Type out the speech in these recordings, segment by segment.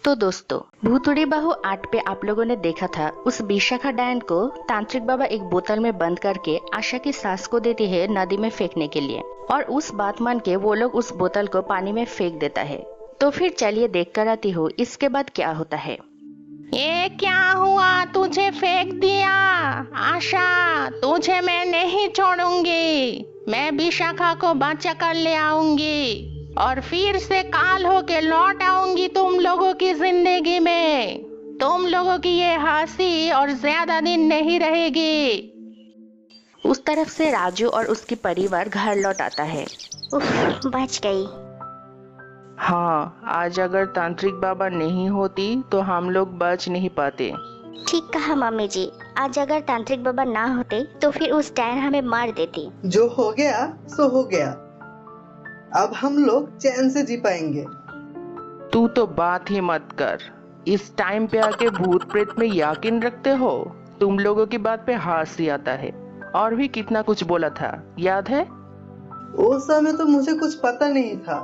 तो दोस्तों, भूतड़ी बाहु 8 पे आप लोगों ने देखा था उस विशाखा डायन को तांत्रिक बाबा एक बोतल में बंद करके आशा की सास को देती है नदी में फेंकने के लिए, और उस बात मान के वो लोग उस बोतल को पानी में फेंक देता है। तो फिर चलिए देख कर आती हूँ इसके बाद क्या होता है। ये क्या हुआ? तुझे फेंक दिया? आशा, तुझे मैं नहीं छोड़ूंगी। मैं विशाखा को बचा कर ले आऊंगी और फिर से काल होके लौट आऊंगी तुम लोगों की जिंदगी में। तुम लोगों की ये हंसी और ज्यादा दिन नहीं रहेगी। उस तरफ से राजू और उसकी परिवार घर लौट आता है। उफ, बच गई। हाँ, आज अगर तांत्रिक बाबा नहीं होती तो हम लोग बच नहीं पाते। ठीक कहा मम्मी जी, आज अगर तांत्रिक बाबा ना होते तो फिर उस डायन हमें मार देती। जो हो गया सो हो गया, अब हम लोग चैन से जी पाएंगे। तू तो बात ही मत कर। इस टाइम पे आके भूत प्रेत में यकीन रखते हो? तुम लोगों की बात पे हंसी आता है। और भी कितना कुछ बोला था, याद है? उस समय तो मुझे कुछ पता नहीं था।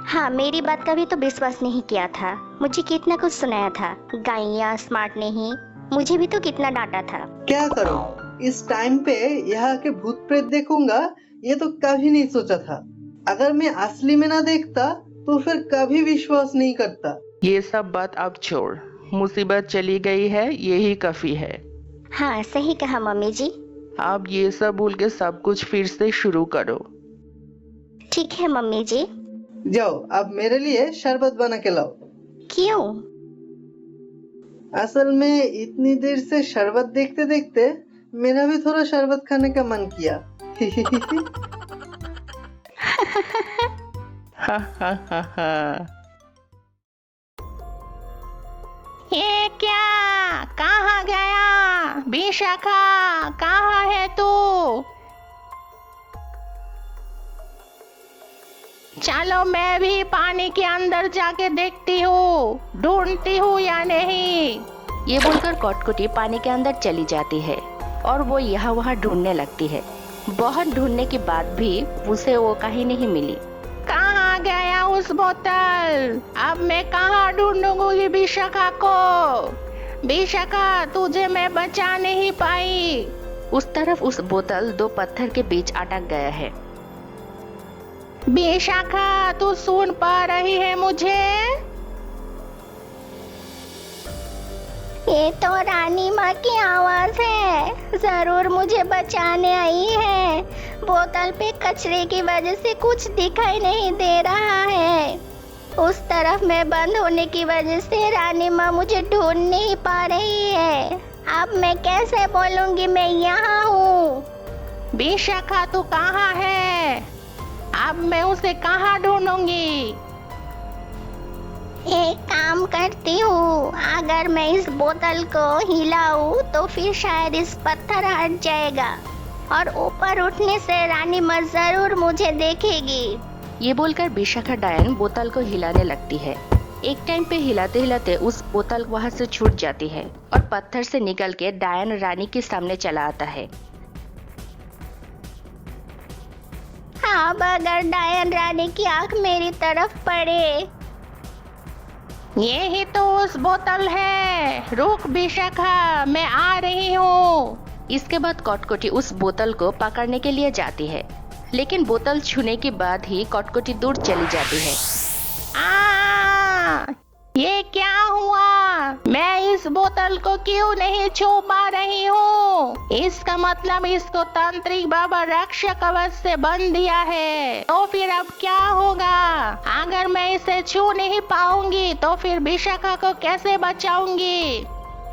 हाँ, मेरी बात का भी तो विश्वास नहीं किया था। मुझे कितना कुछ सुनाया था, गाइया स्मार्ट नहीं, मुझे भी तो कितना डांटा था। क्या करूं, इस टाइम पे यहाँ के भूत प्रेत देखूंगा ये तो कभी नहीं सोचा था। अगर मैं असली में ना देखता तो फिर कभी विश्वास नहीं करता। ये सब बात अब छोड़, मुसीबत चली गई है, यही काफी है। हाँ, सही कहा मम्मी जी। अब ये सब भूल के सब कुछ फिर से शुरू करो। ठीक है मम्मी जी। जाओ, अब मेरे लिए शरबत बना के लाओ। क्यों? असल में इतनी देर से शरबत देखते देखते मेरा भी थोड़ा शरबत खाने का मन किया। हा हा हा हा। ये क्या? कहाँ गया? विशाखा, कहाँ है तू? चलो मैं भी पानी के अंदर जाके देखती हूँ, ढूंढती हूँ या नहीं। ये बोलकर कटकटी पानी के अंदर चली जाती है और वो यहाँ वहाँ ढूंढने लगती है। बहुत ढूंढने के बाद भी उसे वो कहीं नहीं मिली। कहाँ गया उस बोतल? अब मैं कहाँ ढूंढूंगी विशाखा को? विशाखा, तुझे मैं बचा नहीं पाई। उस तरफ उस बोतल 2 पत्थर के बीच अटक गया है। विशाखा, तू सुन पा रही है मुझे? ये तो रानी माँ की आवाज है, जरूर मुझे बचाने आई है। बोतल पे कचरे की वजह से कुछ दिखाई नहीं दे रहा है। उस तरफ में बंद होने की वजह से रानी माँ मुझे ढूंढ नहीं पा रही है। अब मैं कैसे बोलूंगी मैं यहाँ हूँ? विशाखा, तू कहाँ है? अब मैं उसे कहाँ ढूंढूंगी? एक काम करती हूँ, अगर मैं इस बोतल को हिलाऊं तो फिर शायद इस पत्थर हट जाएगा और ऊपर उठने से रानी माँ जरूर मुझे देखेगी। ये बोलकर विशाखा डायन बोतल को हिलाने लगती है। एक टाइम पे हिलाते हिलाते उस बोतल वहाँ से छूट जाती है और पत्थर से निकल के डायन रानी के सामने चला आता है। अब अगर डायन रानी की आंख मेरी तरफ पड़े। ये ही तो उस बोतल है। रुक विशाखा, मैं आ रही हूँ। इसके बाद कटकटी उस बोतल को पकड़ने के लिए जाती है, लेकिन बोतल छूने के बाद ही कटकटी दूर चली जाती है। ये क्या हुआ? मैं इस बोतल को क्यों नहीं छू पा रही हूँ? इसका मतलब इसको तांत्रिक बाबा रक्षा कवच से बंध दिया है। तो फिर अब क्या होगा? अगर मैं इसे छू नहीं पाऊंगी तो फिर विशाखा को कैसे बचाऊंगी?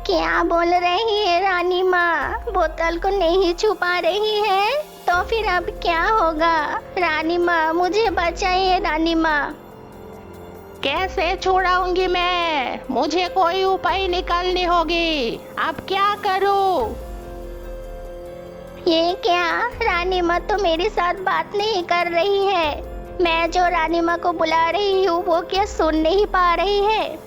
क्या बोल रही है रानी माँ? बोतल को नहीं छू पा रही है तो फिर अब क्या होगा? रानी माँ, मुझे बचाइए रानी माँ। कैसे छुड़ाऊंगी मैं? मुझे कोई उपाय निकालनी होगी। अब क्या करूं? ये क्या? रानी माँ तो मेरे साथ बात नहीं कर रही है। मैं जो रानी माँ को बुला रही हूँ वो क्या सुन नहीं पा रही है?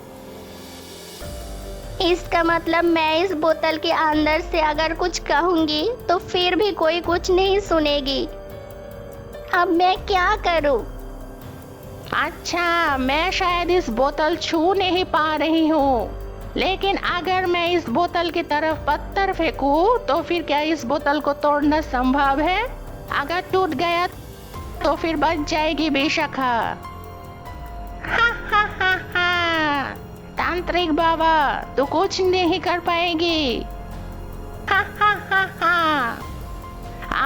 इसका मतलब मैं इस बोतल के अंदर से अगर कुछ कहूंगी तो फिर भी कोई कुछ नहीं सुनेगी। अब मैं क्या करूं? अच्छा, मैं शायद इस बोतल छू नहीं पा रही हूँ, लेकिन अगर मैं इस बोतल की तरफ पत्थर फेंकूं तो फिर क्या इस बोतल को तोड़ना संभव है? अगर टूट गया तो फिर बच जाएगी विशाखा। हा हा हा हा, तांत्रिक बाबा तू कुछ नहीं कर पाएगी। हा हा हा हा,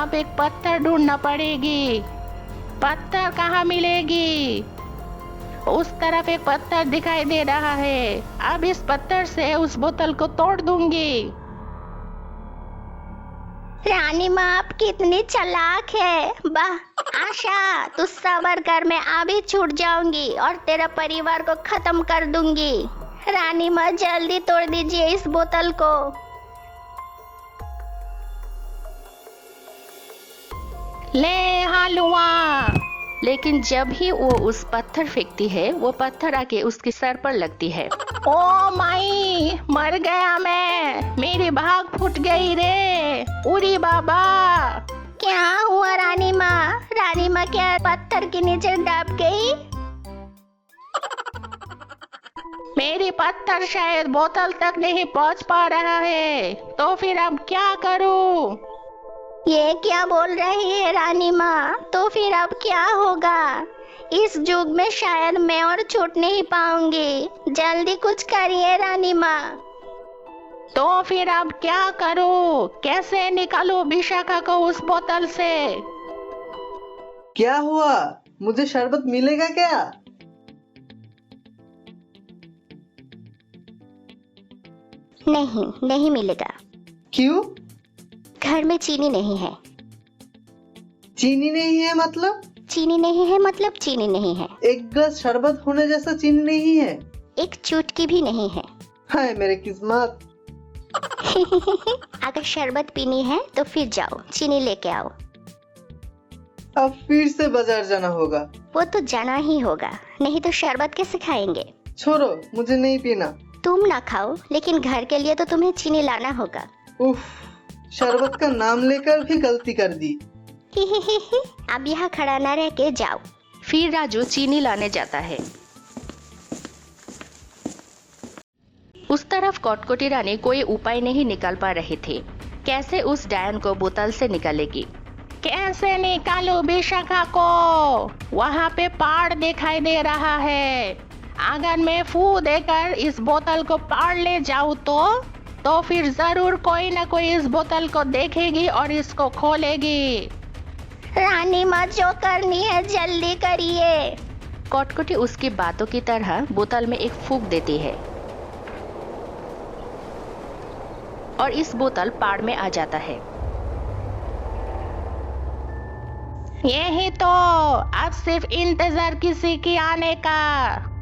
अब एक पत्थर ढूंढना पड़ेगी। पत्थर कहाँ मिलेगी? उस तरफ एक पत्थर दिखाई दे रहा है। अब इस पत्थर से उस बोतल को तोड़ दूंगी। रानी माँ आप कितनी चालाक है। वाह आशा, तू सबर कर, मैं अभी छूट जाऊंगी और तेरा परिवार को खत्म कर दूंगी। रानी माँ जल्दी तोड़ दीजिए इस बोतल को। ले हलवा। लेकिन जब ही वो उस पत्थर फेंकती है, वो पत्थर आके उसके सर पर लगती है। ओ माई, मर गया मैं, मेरी भाग फूट गई रे। उरी बाबा। क्या हुआ रानी माँ? रानी माँ क्या पत्थर के नीचे दब गई? मेरी पत्थर शायद बोतल तक नहीं पहुंच पा रहा है, तो फिर अब क्या करूं? ये क्या बोल रही है रानी माँ? तो फिर अब क्या होगा? इस युग में शायद मैं और छूट नहीं पाऊंगी। जल्दी कुछ करिए रानी माँ। तो फिर अब क्या करूं? कैसे निकालूं विशाखा को उस बोतल से? क्या हुआ? मुझे शरबत मिलेगा क्या? नहीं, नहीं मिलेगा। क्यों? घर में चीनी नहीं है। चीनी नहीं है मतलब? चीनी नहीं है मतलब चीनी नहीं है। एक ग्लास शरबत होने जैसा चीनी नहीं है? एक चुटकी भी नहीं है। हाय मेरी किस्मत। अगर शरबत पीनी है तो फिर जाओ, चीनी लेके आओ। अब फिर से बाजार जाना होगा। वो तो जाना ही होगा, नहीं तो शरबत कैसे खाएंगे? छोड़ो, मुझे नहीं पीना। तुम ना खाओ, लेकिन घर के लिए तो तुम्हें चीनी लाना होगा। उफ, शरबत का नाम लेकर भी गलती कर दी। अब यहाँ खड़ा न रह के जाओ। फिर राजू चीनी लाने जाता है। उस तरफ कटकटी रानी कोई उपाय नहीं निकाल पा रही थी। कैसे उस डायन को बोतल से निकालेगी? कैसे निकालूं विशाखा को? वहाँ पे पहाड़ दिखाई दे रहा है। अगर मैं फू देकर इस बोतल को पार ले जाऊं तो फिर जरूर कोई ना कोई इस बोतल को देखेगी और इसको खोलेगी। रानी माँ जो करनी है जल्दी करिए। कटकटी उसकी बातों की तरह बोतल में एक फूंक देती है और इस बोतल पाड़ में आ जाता है। यही तो, अब सिर्फ इंतजार किसी की आने का।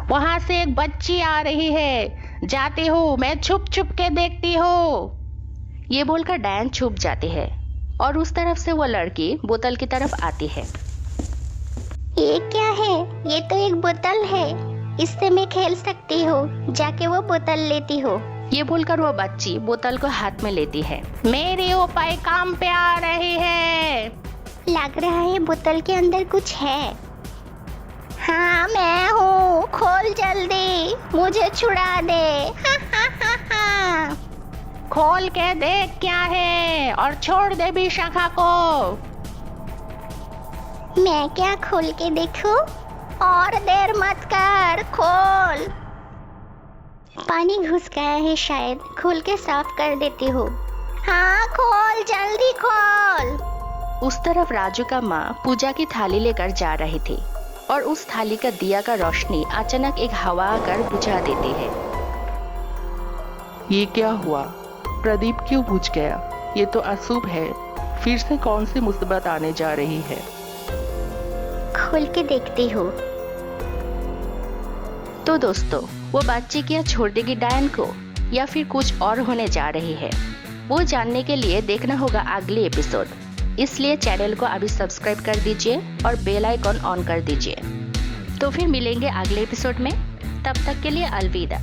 वहां से एक बच्ची आ रही है। जाती हूँ, मैं छुप छुप के देखती हूँ। ये बोलकर डायन छुप जाती है और उस तरफ से वो लड़की बोतल की तरफ आती है। ये क्या है? ये तो एक बोतल है, इससे मैं खेल सकती हूँ। जाके वो बोतल लेती हूँ। ये बोलकर वो बच्ची बोतल को हाथ में लेती है। मेरी उपाय काम पे आ रही है। लग रहा है बोतल के अंदर कुछ है। हाँ मैं हूँ, खोल जल्दी, मुझे छुड़ा दे। हा हा हा हा। खोल के देख क्या है और छोड़ दे विशाखा को। मैं क्या खोल के देखूं? और देर मत कर, खोल। पानी घुस गया है शायद, खोल के साफ कर देती हूँ। हाँ खोल, जल्दी खोल। उस तरफ राजू का माँ पूजा की थाली लेकर जा रही थी और उस थाली का दिया का रोशनी अचानक एक हवा आकर बुझा देती है। ये क्या हुआ? प्रदीप क्यों बुझ गया? ये तो अशुभ है। फिर से कौन सी मुसीबत आने जा रही है? खोल के देखती हूँ। तो दोस्तों, वो बच्ची क्या छोड़ देगी डायन को या फिर कुछ और होने जा रही है? वो जानने के लिए देखना होगा अगले एपिसोड। इसलिए चैनल को अभी सब्सक्राइब कर दीजिए और बेल आइकॉन ऑन कर दीजिए। तो फिर मिलेंगे अगले एपिसोड में। तब तक के लिए अलविदा।